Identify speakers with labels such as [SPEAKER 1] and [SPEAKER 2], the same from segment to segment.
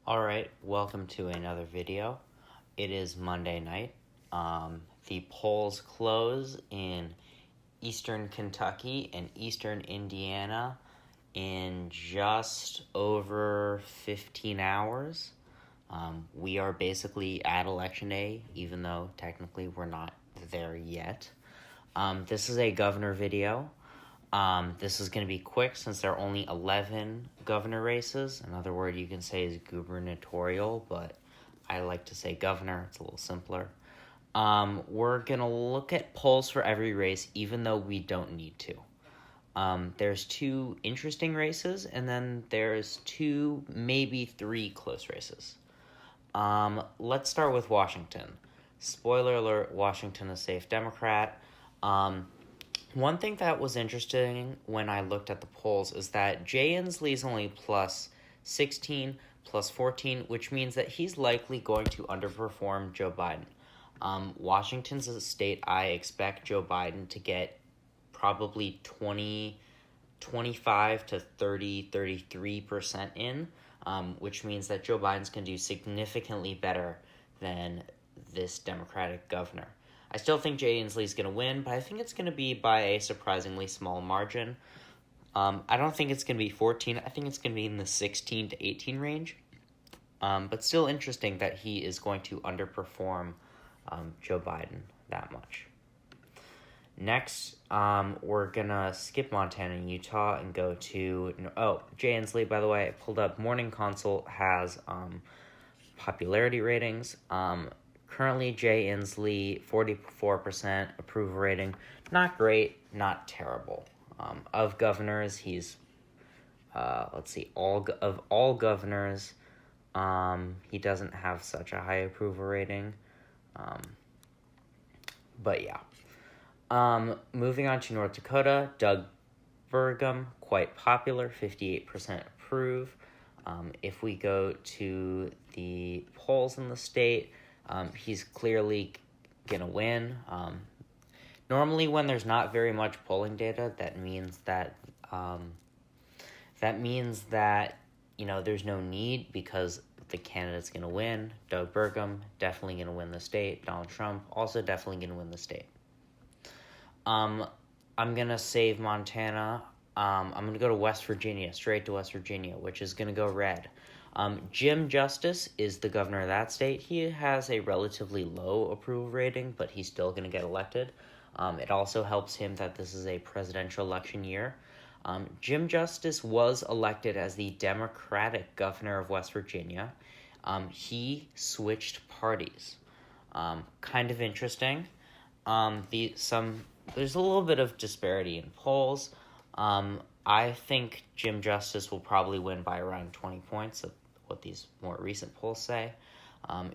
[SPEAKER 1] Alright, welcome to another video. It is Monday night. The polls close in eastern Kentucky and eastern Indiana in just over 15 hours. We are basically at Election Day, even though technically we're not there yet. This is a governor video. This is going to be quick since there are only 11 governor races. Another word you can say is gubernatorial, but I like to say governor. It's a little simpler. We're going to look at polls for every race, even though we don't need to. There's two interesting races, and then there's two, maybe three close races. Let's start with Washington. Spoiler alert, Washington is safe Democrat. One thing that was interesting when I looked at the polls is that Jay Inslee is only plus 16, plus 14, which means that he's likely going to underperform Joe Biden. Washington's a state I expect Joe Biden to get probably 25 to 30, 33% in, which means that Joe Biden's going to do significantly better than this Democratic governor. I still think Jay Inslee is going to win, but I think it's going to be by a surprisingly small margin. I don't think it's going to be 14. I think it's going to be in the 16 to 18 range. But still interesting that he is going to underperform Joe Biden that much. Next, we're going to skip Montana and Utah and go to... Jay Inslee, by the way, I pulled up. Morning Consult has popularity ratings. Currently, Jay Inslee, 44% approval rating. Not great, not terrible. Of governors, he's, all governors, he doesn't have such a high approval rating. But yeah. Moving on to North Dakota, Doug Burgum, quite popular, 58% approve. If we go to the polls in the state, he's clearly gonna win. Normally, when there's not very much polling data, that means that there's no need because the candidate's gonna win. Doug Burgum definitely gonna win the state. Donald Trump also definitely gonna win the state. I'm gonna save Montana. I'm gonna go to West Virginia, straight to West Virginia, which is gonna go red. Jim Justice is the governor of that state. He has a relatively low approval rating, but he's still going to get elected. It also helps him that this is a presidential election year. Jim Justice was elected as the Democratic governor of West Virginia. He switched parties. Kind of interesting. There's a little bit of disparity in polls. I think Jim Justice will probably win by around 20 points, of what these more recent polls say.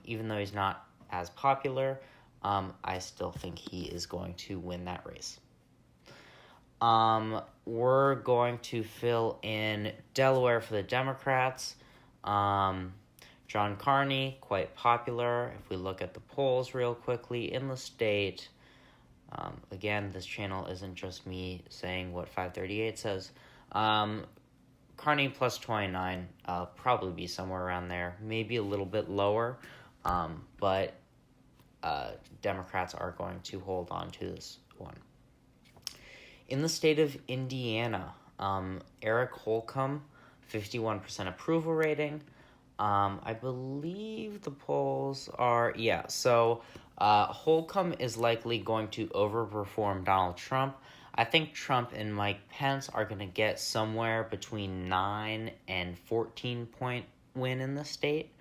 [SPEAKER 1] Even though he's not as popular, I still think he is going to win that race. We're going to fill in Delaware for the Democrats. John Carney, quite popular. If we look at the polls real quickly in the state... again, this channel isn't just me saying what 538 says. Carney plus 29, probably be somewhere around there, maybe a little bit lower, but Democrats are going to hold on to this one. In the state of Indiana, Eric Holcomb, 51% approval rating. I believe the polls are, Holcomb is likely going to overperform Donald Trump. I think Trump and Mike Pence are going to get somewhere between 9 and 14 point win in the state.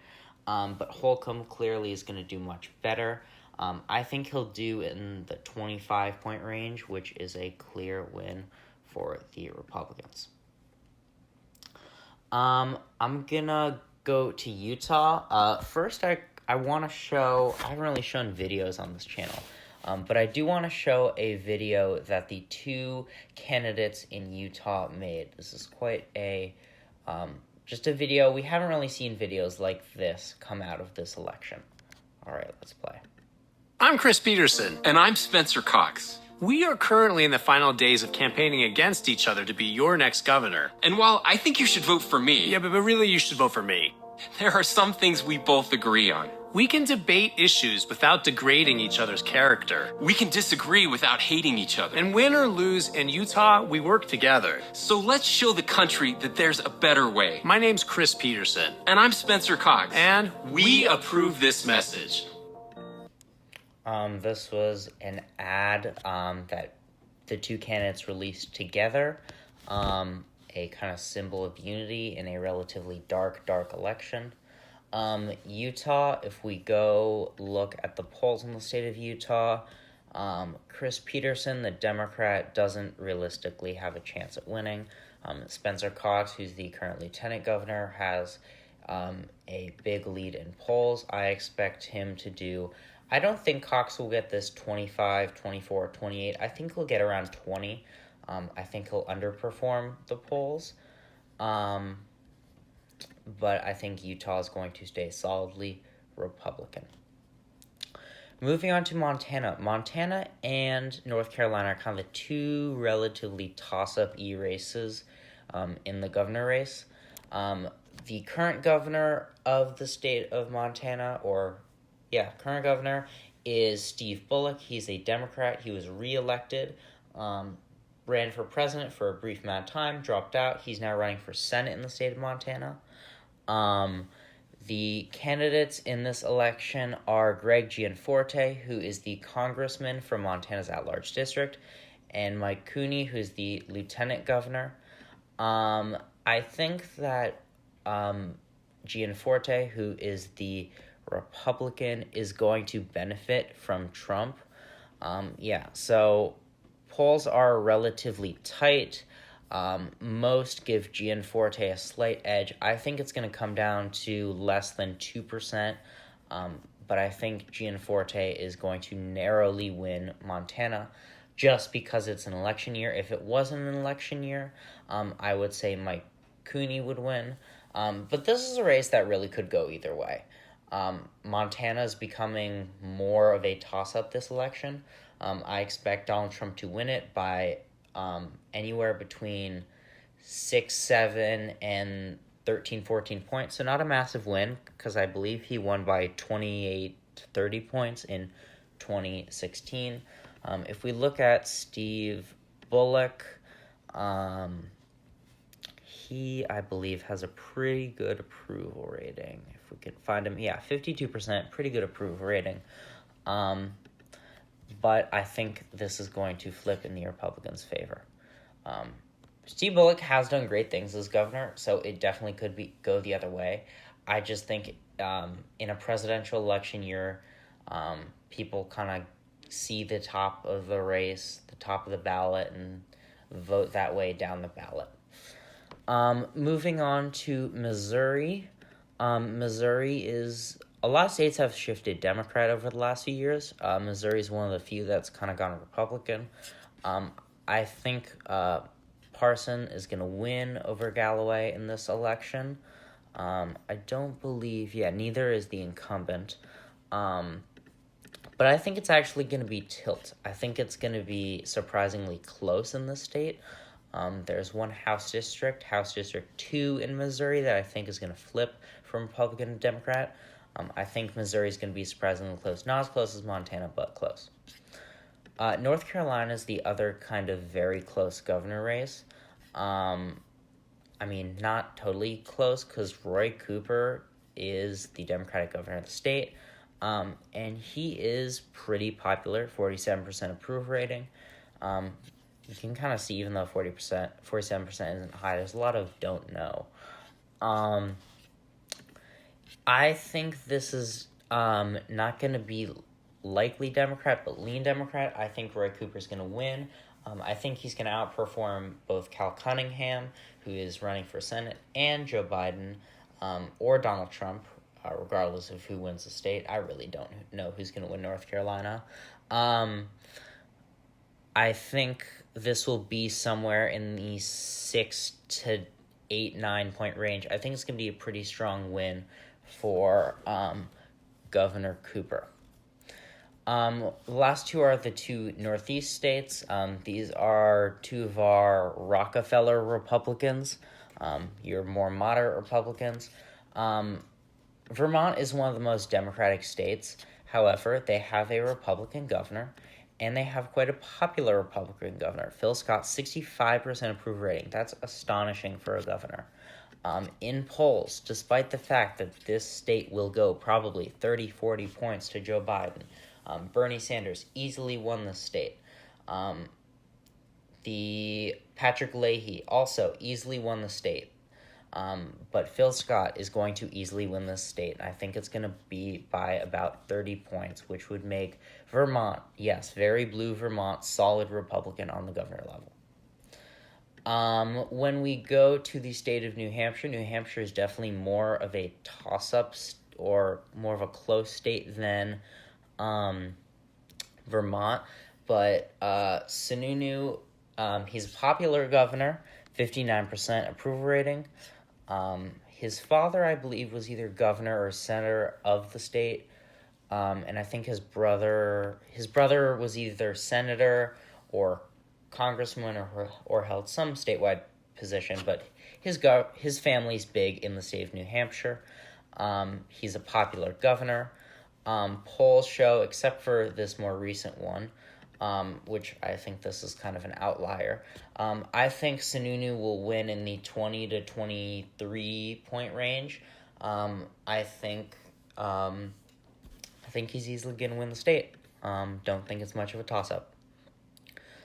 [SPEAKER 1] But Holcomb clearly is going to do much better. I think he'll do in the 25 point range, which is a clear win for the Republicans. I'm going to go to Utah. First, I want to show, I haven't really shown videos on this channel, but I do want to show a video that the two candidates in Utah made. This is quite just a video. We haven't really seen videos like this come out of this election. All right, let's play.
[SPEAKER 2] I'm Chris Peterson.
[SPEAKER 3] And I'm Spencer Cox.
[SPEAKER 2] We are currently in the final days of campaigning against each other to be your next governor.
[SPEAKER 3] And while I think you should vote for me...
[SPEAKER 2] Yeah, but really you should vote for me.
[SPEAKER 3] There are some things we both agree on.
[SPEAKER 2] We can debate issues without degrading each other's character.
[SPEAKER 3] We can disagree without hating each other.
[SPEAKER 2] And win or lose in Utah, we work together.
[SPEAKER 3] So let's show the country that there's a better way.
[SPEAKER 2] My name's Chris Peterson.
[SPEAKER 3] And I'm Spencer Cox.
[SPEAKER 2] And
[SPEAKER 3] we approve this message.
[SPEAKER 1] This was an ad that the two candidates released together, a kind of symbol of unity in a relatively dark election. Utah, if we go look at the polls in the state of Utah, Chris Peterson, the Democrat, doesn't realistically have a chance at winning. Spencer Cox, who's the current lieutenant governor, has a big lead in polls. I expect him to do... I don't think Cox will get this 25, 24, 28. I think he'll get around 20. I think he'll underperform the polls. But I think Utah is going to stay solidly Republican. Moving on to Montana. Montana and North Carolina are kind of the two relatively toss-up races in the governor race. The current governor of the state of Montana, current governor is Steve Bullock. He's a Democrat. He was reelected, ran for president for a brief amount of time, dropped out. He's now running for Senate in the state of Montana. The candidates in this election are Greg Gianforte, who is the congressman from Montana's at-large district, and Mike Cooney, who is the lieutenant governor. I think that Gianforte, who is the Republican, is going to benefit from Trump. So polls are relatively tight. Most give Gianforte a slight edge. I think it's going to come down to less than 2%, but I think Gianforte is going to narrowly win Montana just because it's an election year. If it wasn't an election year, I would say Mike Cooney would win. But this is a race that really could go either way. Montana is becoming more of a toss-up this election. I expect Donald Trump to win it by anywhere between 6, 7, and 13, 14 points. So not a massive win, because I believe he won by 28 to 30 points in 2016. If we look at Steve Bullock, he, I believe, has a pretty good approval rating. If we could find him, 52%, pretty good approval rating. But I think this is going to flip in the Republicans' favor. Steve Bullock has done great things as governor, so it definitely could go the other way. I just think in a presidential election year, people kind of see the top of the race, the top of the ballot, and vote that way down the ballot. Moving on to Missouri. Missouri is... A lot of states have shifted Democrat over the last few years. Missouri is one of the few that's kind of gone Republican. I think Parson is going to win over Galloway in this election. I don't believe... neither is the incumbent. But I think it's actually going to be tilt. I think it's going to be surprisingly close in this state. There's one House District 2 in Missouri, that I think is going to flip from Republican to Democrat. I think Missouri is going to be surprisingly close. Not as close as Montana, but close. North Carolina is the other kind of very close governor race. Not totally close, because Roy Cooper is the Democratic governor of the state. And he is pretty popular, 47% approval rating. You can kind of see, even though 47% isn't high, there's a lot of don't know. I think this is not going to be likely Democrat, but lean Democrat. I think Roy Cooper's going to win. I think he's going to outperform both Cal Cunningham, who is running for Senate, and Joe Biden, or Donald Trump, regardless of who wins the state. I really don't know who's going to win North Carolina. I think this will be somewhere in the 6 to 8, 9 point range. I think it's going to be a pretty strong win for Governor Cooper. The last two are the two Northeast states. These are two of our Rockefeller Republicans, your more moderate Republicans. Vermont is one of the most democratic states. However, they have a Republican governor, and they have quite a popular Republican governor. Phil Scott, 65% approval rating. That's astonishing for a governor. In polls, despite the fact that this state will go probably 30, 40 points to Joe Biden, Bernie Sanders easily won the state. The Patrick Leahy also easily won the state. But Phil Scott is going to easily win this state. I think it's going to be by about 30 points, which would make Vermont, yes, very blue Vermont, solid Republican on the governor level. When we go to the state of New Hampshire is definitely more of a toss-up or more of a close state than Vermont. But Sununu, he's a popular governor, 59% approval rating. His father, I believe, was either governor or senator of the state. And I think his brother was either senator or congressman or held some statewide position, but his family's big in the state of New Hampshire. He's a popular governor. Polls show, except for this more recent one, which I think this is kind of an outlier, I think Sununu will win in the 20 to 23 point range. I think he's easily going to win the state. Don't think it's much of a toss-up.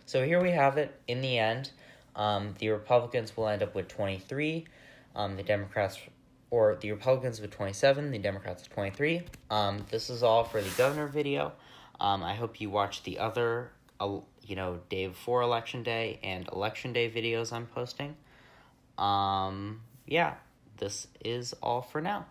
[SPEAKER 1] So here we have it. In the end, the Republicans will end up with 23. The Republicans with 27. The Democrats with 23. This is all for the governor video. I hope you watch the other, day before Election Day and Election Day videos I'm posting. This is all for now.